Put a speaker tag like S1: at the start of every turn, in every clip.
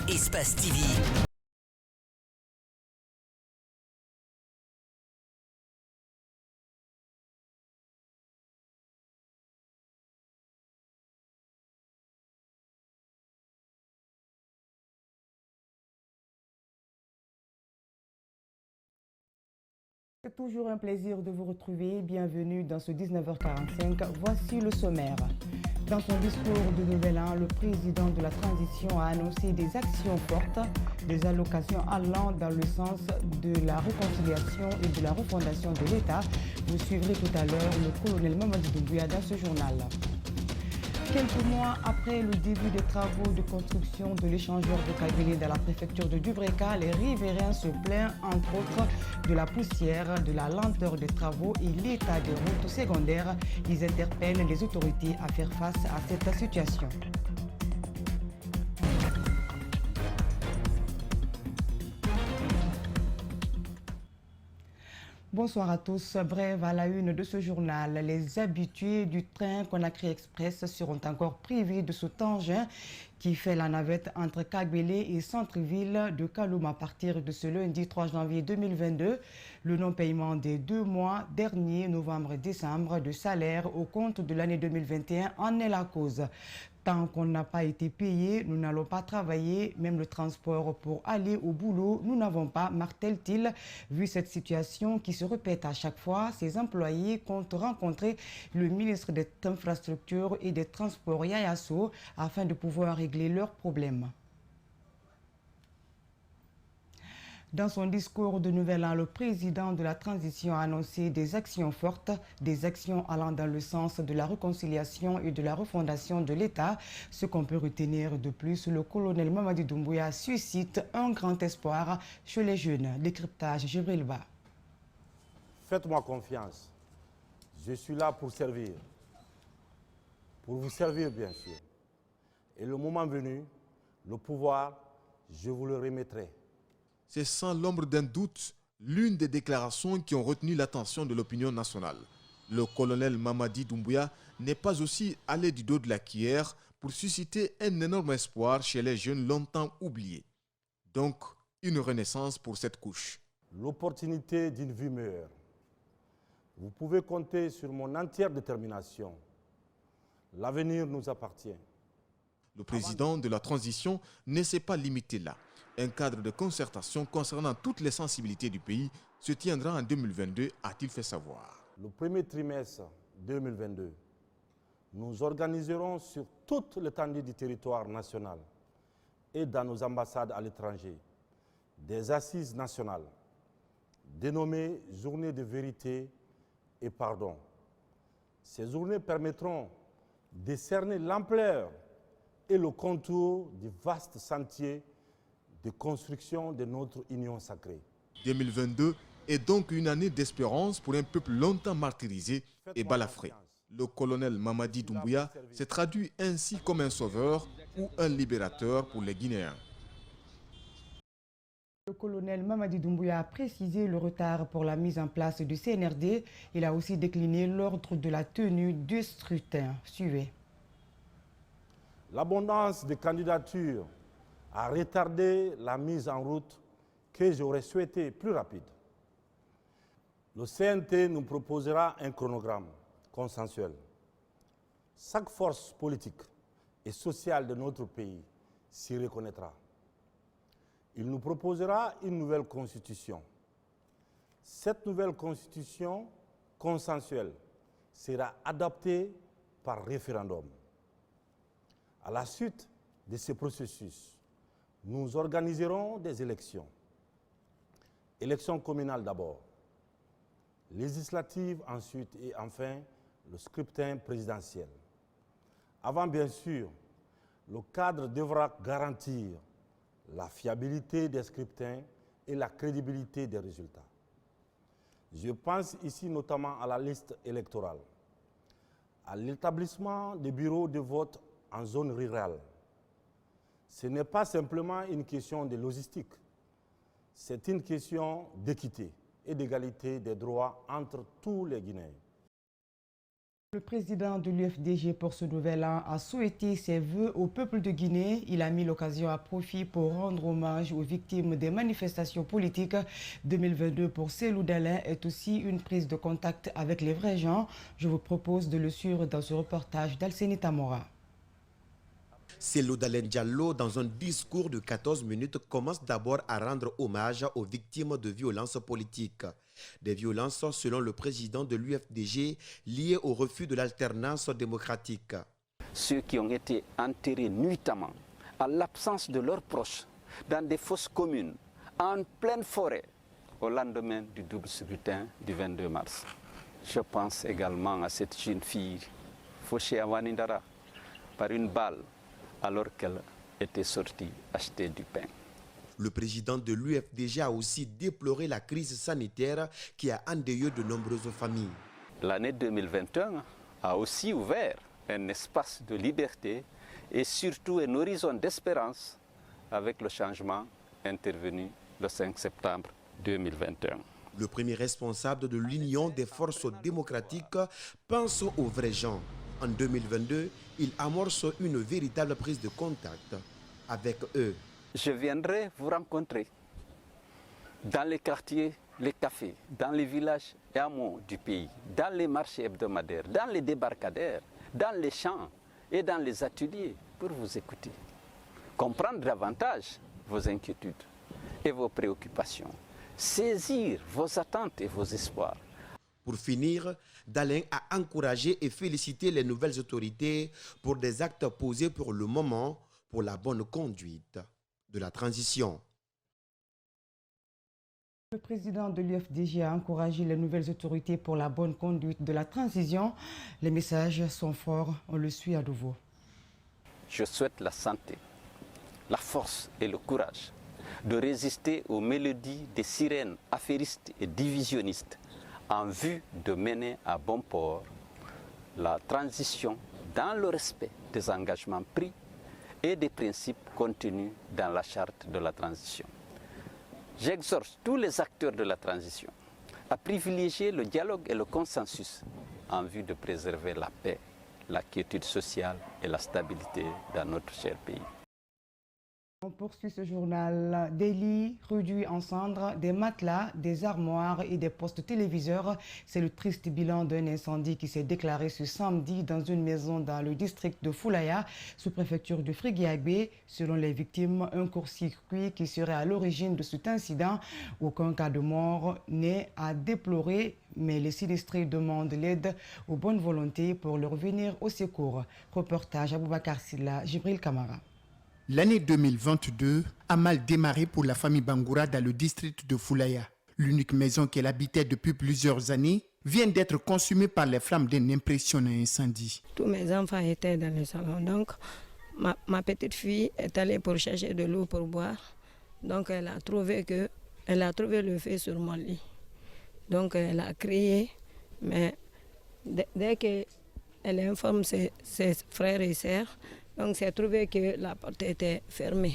S1: Espace TV.
S2: C'est toujours un plaisir de vous retrouver. Bienvenue dans ce 19h45. Voici le sommaire. Dans son discours de Nouvel An, le président de la transition a annoncé des actions fortes, des allocations allant dans le sens de la réconciliation et de la refondation de l'État. Vous suivrez tout à l'heure le colonel Mamadou Doumbouya dans ce journal. Quelques mois après le début des travaux de construction de l'échangeur de Kabylie dans la préfecture de Dubreka, les riverains se plaignent entre autres de la poussière, de la lenteur des travaux et l'état des routes secondaires. Ils interpellent les autorités à faire face à cette situation. Bonsoir à tous. Bref, à la une de ce journal, les habitués du train Conakry Express seront encore privés de ce engin qui fait la navette entre Kabylie et centre-ville de Kaloum à partir de ce lundi 3 janvier 2022. Le non-paiement des 2 mois derniers, novembre et décembre, de salaire au compte de l'année 2021 en est la cause. Tant qu'on n'a pas été payé, nous n'allons pas travailler, même le transport pour aller au boulot, nous n'avons pas, martèle-t-il. Vu cette situation qui se répète à chaque fois, ces employés comptent rencontrer le ministre des Infrastructures et des Transports, Yaya Sow, afin de pouvoir régler leurs problèmes. Dans son discours de Nouvel An, le président de la transition a annoncé des actions fortes, des actions allant dans le sens de la réconciliation et de la refondation de l'État. Ce qu'on peut retenir de plus, le colonel Mamadou Doumbouya suscite un grand espoir chez les jeunes. Décryptage, Jibril Ba.
S3: Faites-moi confiance. Je suis là pour servir. Pour vous servir, bien sûr. Et le moment venu, le pouvoir, je vous le remettrai.
S4: C'est sans l'ombre d'un doute l'une des déclarations qui ont retenu l'attention de l'opinion nationale. Le colonel Mamadi Doumbouya n'est pas aussi allé du dos de la cuillère pour susciter un énorme espoir chez les jeunes longtemps oubliés. Donc, une renaissance pour cette couche.
S3: L'opportunité d'une vie meilleure. Vous pouvez compter sur mon entière détermination. L'avenir nous appartient.
S4: Le président de la transition ne s'est pas limité là. Un cadre de concertation concernant toutes les sensibilités du pays se tiendra en 2022, a-t-il fait savoir.
S3: Le premier trimestre 2022, nous organiserons sur toute l'étendue du territoire national et dans nos ambassades à l'étranger des assises nationales dénommées Journées de vérité et pardon. Ces journées permettront de cerner l'ampleur et le contour du vaste sentier de construction de notre union sacrée.
S4: 2022 est donc une année d'espérance pour un peuple longtemps martyrisé et balafré. Le colonel Mamadi Doumbouya s'est traduit ainsi comme un sauveur ou un libérateur pour les Guinéens.
S2: Le colonel Mamadi Doumbouya a précisé le retard pour la mise en place du CNRD. Il a aussi décliné l'ordre de la tenue du scrutin. Suivez.
S3: L'abondance de candidatures a retardé la mise en route que j'aurais souhaité plus rapide. Le CNT nous proposera un chronogramme consensuel. Chaque force politique et sociale de notre pays s'y reconnaîtra. Il nous proposera une nouvelle constitution. Cette nouvelle constitution consensuelle sera adoptée par référendum. À la suite de ce processus, nous organiserons des élections. Élections communales d'abord, législatives ensuite et enfin le scrutin présidentiel. Avant bien sûr, le cadre devra garantir la fiabilité des scrutins et la crédibilité des résultats. Je pense ici notamment à la liste électorale, à l'établissement des bureaux de vote en zone rurale. Ce n'est pas simplement une question de logistique, c'est une question d'équité et d'égalité des droits entre tous les Guinéens.
S2: Le président de l'UFDG pour ce nouvel an a souhaité ses vœux au peuple de Guinée. Il a mis l'occasion à profit pour rendre hommage aux victimes des manifestations politiques 2022 pour Cellou Dalein est aussi une prise de contact avec les vrais gens. Je vous propose de le suivre dans ce reportage d'Alseni Tamora.
S1: Cellou Dalein Diallo, dans un discours de 14 minutes, commence d'abord à rendre hommage aux victimes de violences politiques. Des violences, selon le président de l'UFDG, liées au refus de l'alternance démocratique.
S5: Ceux qui ont été enterrés nuitamment, à l'absence de leurs proches, dans des fosses communes, en pleine forêt, au lendemain du double scrutin du 22 mars. Je pense également à cette jeune fille, fauchée à Wanindara, par une balle, alors qu'elle était sortie acheter du pain.
S1: Le président de l'UFDG a aussi déploré la crise sanitaire qui a endeuillé de nombreuses familles.
S5: L'année 2021 a aussi ouvert un espace de liberté et surtout un horizon d'espérance avec le changement intervenu le 5 septembre 2021.
S1: Le premier responsable de l'Union des forces démocratiques pense aux vrais gens. En 2022, il amorce une véritable prise de contact avec eux.
S5: Je viendrai vous rencontrer dans les quartiers, les cafés, dans les villages et hameaux du pays, dans les marchés hebdomadaires, dans les débarcadères, dans les champs et dans les ateliers pour vous écouter, comprendre davantage vos inquiétudes et vos préoccupations, saisir vos attentes et vos espoirs.
S1: Pour finir, Dalein a encouragé et félicité les nouvelles autorités pour des actes posés pour le moment pour la bonne conduite de la transition.
S2: Le président de l'UFDG a encouragé les nouvelles autorités pour la bonne conduite de la transition. Les messages sont forts, on le suit à nouveau.
S5: Je souhaite la santé, la force et le courage de résister aux mélodies des sirènes affairistes et divisionnistes en vue de mener à bon port la transition dans le respect des engagements pris et des principes contenus dans la charte de la transition. J'exhorte tous les acteurs de la transition à privilégier le dialogue et le consensus en vue de préserver la paix, la quiétude sociale et la stabilité dans notre cher pays.
S2: On poursuit ce journal. Des lits réduits en cendres, des matelas, des armoires et des postes téléviseurs. C'est le triste bilan d'un incendie qui s'est déclaré ce samedi dans une maison dans le district de Foulaya, sous-préfecture de Friguiagbé. Selon les victimes, un court-circuit qui serait à l'origine de cet incident. Aucun cas de mort n'est à déplorer, mais les sinistrés demandent l'aide aux bonnes volontés pour leur venir au secours. Reportage Aboubakar Silla, Jibril Kamara.
S6: L'année 2022 a mal démarré pour la famille Bangoura dans le district de Foulaya. L'unique maison qu'elle habitait depuis plusieurs années vient d'être consumée par les flammes d'un impressionnant incendie.
S7: Tous mes enfants étaient dans le salon, donc ma petite fille est allée pour chercher de l'eau pour boire. Donc elle a trouvé le feu sur mon lit. Donc elle a crié, mais dès qu'elle informe ses frères et sœurs, donc c'est trouvé que la porte était fermée.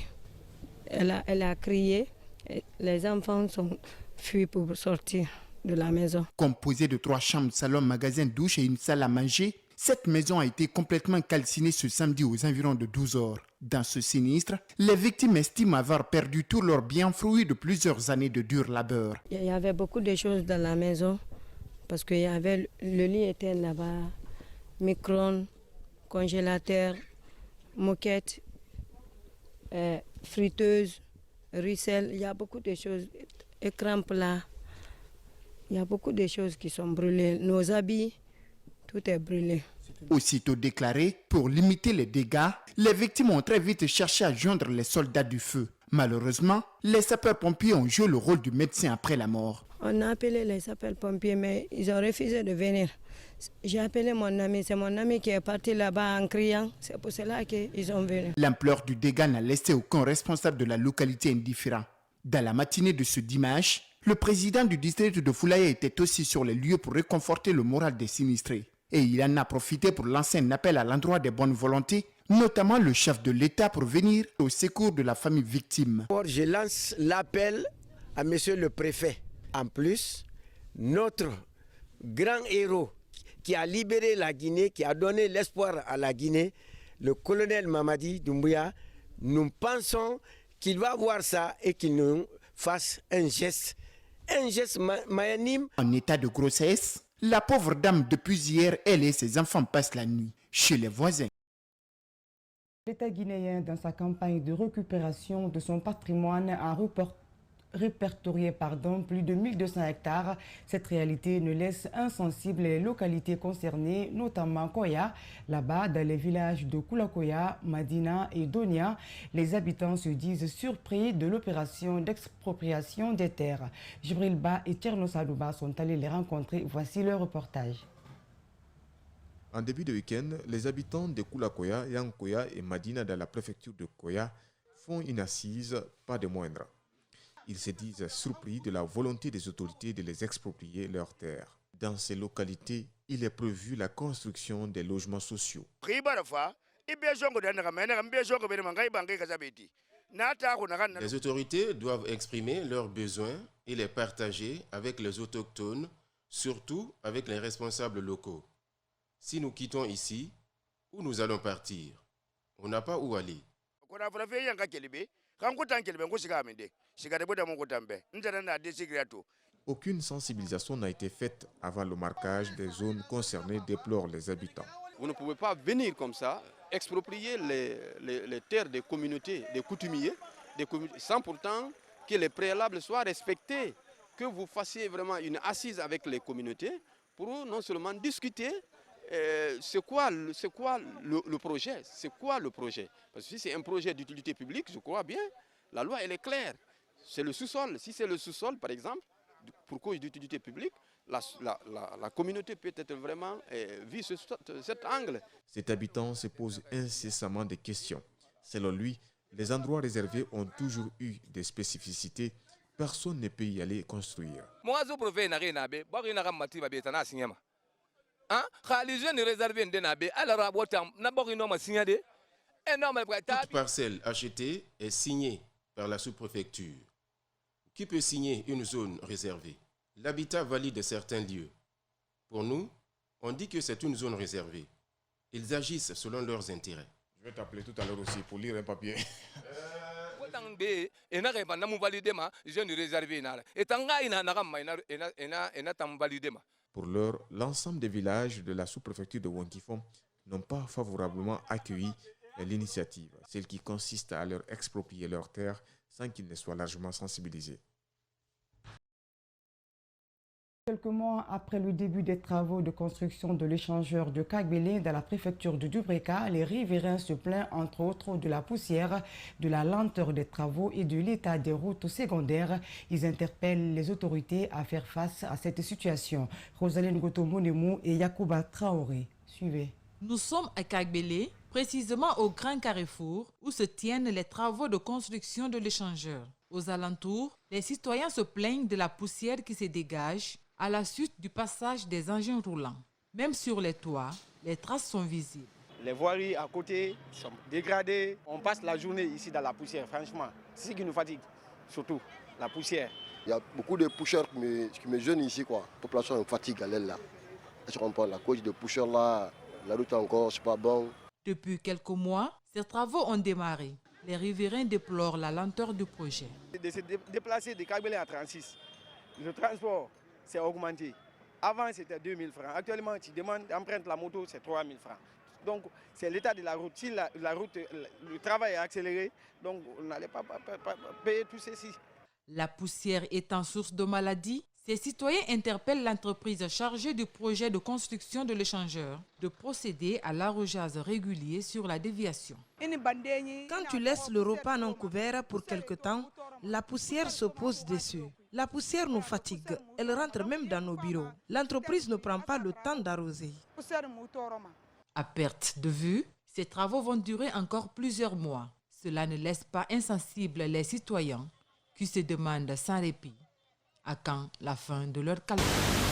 S7: Elle a crié, et les enfants sont fuis pour sortir de la maison.
S6: Composée de 3 chambres, salon, magasin, douche et une salle à manger, cette maison a été complètement calcinée ce samedi aux environs de 12 heures. Dans ce sinistre, les victimes estiment avoir perdu tous leurs biens fruits de plusieurs années de dur labeur.
S7: Il y avait beaucoup de choses dans la maison parce que le lit était là-bas, micro-ondes, congélateur, moquette, friteuse, ruisselle, il y a beaucoup de choses, écran plat, il y a beaucoup de choses qui sont brûlées. Nos habits, tout est brûlé.
S6: Aussitôt déclaré, pour limiter les dégâts, les victimes ont très vite cherché à joindre les soldats du feu. Malheureusement, les sapeurs-pompiers ont joué le rôle du médecin après la mort.
S7: On a appelé les sapeurs-pompiers, mais ils ont refusé de venir. J'ai appelé mon ami, c'est mon ami qui est parti là-bas en criant. C'est pour cela qu'ils sont venus.
S6: L'ampleur du dégât n'a laissé aucun responsable de la localité indifférent. Dans la matinée de ce dimanche, le président du district de Foulaya était aussi sur les lieux pour réconforter le moral des sinistrés. Et il en a profité pour lancer un appel à l'endroit des bonnes volontés, notamment le chef de l'État, pour venir au secours de la famille victime.
S8: Je lance l'appel à monsieur le préfet. En plus, notre grand héros qui a libéré la Guinée, qui a donné l'espoir à la Guinée, le colonel Mamadi Doumbouya, nous pensons qu'il va voir ça et qu'il nous fasse un geste magnanime.
S6: En état de grossesse, la pauvre dame depuis hier, elle et ses enfants passent la nuit chez les voisins.
S2: L'État guinéen, dans sa campagne de récupération de son patrimoine, a répertorié plus de 1200 hectares. Cette réalité ne laisse insensibles les localités concernées, notamment Koya. Là-bas, dans les villages de Koulakoya, Madina et Donia, les habitants se disent surpris de l'opération d'expropriation des terres. Jibril Ba et Tcherno Sadouba sont allés les rencontrer. Voici leur reportage.
S4: En début de week-end, les habitants de Koulakoya, Yankoya et Madina dans la préfecture de Koya font une assise, pas de moindre. Ils se disent surpris de la volonté des autorités de les exproprier leurs terres. Dans ces localités, il est prévu la construction des logements sociaux.
S9: Les autorités doivent exprimer leurs besoins et les partager avec les autochtones, surtout avec les responsables locaux. Si nous quittons ici, où nous allons partir? On n'a pas où aller.
S4: Aucune sensibilisation n'a été faite avant le marquage des zones concernées, déplorent les habitants.
S10: Vous ne pouvez pas venir comme ça, exproprier les terres des communautés, des coutumiers, sans pourtant que les préalables soient respectés, que vous fassiez vraiment une assise avec les communautés pour non seulement discuter c'est quoi le projet, c'est quoi le projet. Parce que si c'est un projet d'utilité publique, je crois bien, la loi elle est claire. C'est le sous-sol. Si c'est le sous-sol, par exemple, pour cause d'utilité publique, la communauté peut être vraiment vue sous cet angle.
S4: Cet habitant se pose incessamment des questions. Selon lui, les endroits réservés ont toujours eu des spécificités. Personne ne peut y aller construire.
S9: Toute parcelle achetée est signée par la sous-préfecture. Qui peut signer une zone réservée? L'habitat valide certains lieux. Pour nous, on dit que c'est une zone réservée. Ils agissent selon leurs intérêts.
S4: Je vais t'appeler tout à l'heure aussi pour lire un papier. Pour l'heure, l'ensemble des villages de la sous-préfecture de Wonkifon n'ont pas favorablement accueilli l'initiative, celle qui consiste à leur exproprier leurs terres sans qu'ils ne soient largement sensibilisés.
S2: Quelques mois après le début des travaux de construction de l'échangeur de Kagbélé dans la préfecture de Dubreka, les riverains se plaignent entre autres de la poussière, de la lenteur des travaux et de l'état des routes secondaires. Ils interpellent les autorités à faire face à cette situation. Rosaline Goto-Monemou et Yacouba Traoré. Suivez.
S11: Nous sommes à Kagbélé, précisément au grand carrefour où se tiennent les travaux de construction de l'échangeur. Aux alentours, les citoyens se plaignent de la poussière qui se dégage à la suite du passage des engins roulants. Même sur les toits, les traces sont visibles.
S12: Les voiries à côté sont dégradées. On passe la journée ici dans la poussière, franchement. C'est ce qui nous fatigue, surtout la poussière.
S13: Il y a beaucoup de poussières qui me gênent ici, quoi. La population me fatigue à l'aile là. Je comprends la cause de poussière là, la route encore, c'est pas bon.
S11: Depuis quelques mois, ces travaux ont démarré. Les riverains déplorent la lenteur du projet.
S12: De se déplacer de Kagbélé à 36, le transport s'est augmenté. Avant, c'était 2 000 francs. Actuellement, tu demandes d'emprunter la moto, c'est 3 000 francs. Donc, c'est l'état de la route. Si la route, le travail est accéléré, donc on n'allait pas payer tout ceci.
S11: La poussière étant source de maladies, ces citoyens interpellent l'entreprise chargée du projet de construction de l'échangeur de procéder à l'arrosage régulier sur la déviation.
S14: Quand tu laisses le repas non couvert pour quelque temps, la poussière se pose dessus. La poussière nous fatigue, elle rentre même dans nos bureaux. L'entreprise ne prend pas le temps d'arroser.
S11: À perte de vue, ces travaux vont durer encore plusieurs mois. Cela ne laisse pas insensibles les citoyens qui se demandent sans répit à quand la fin de leur calvaire.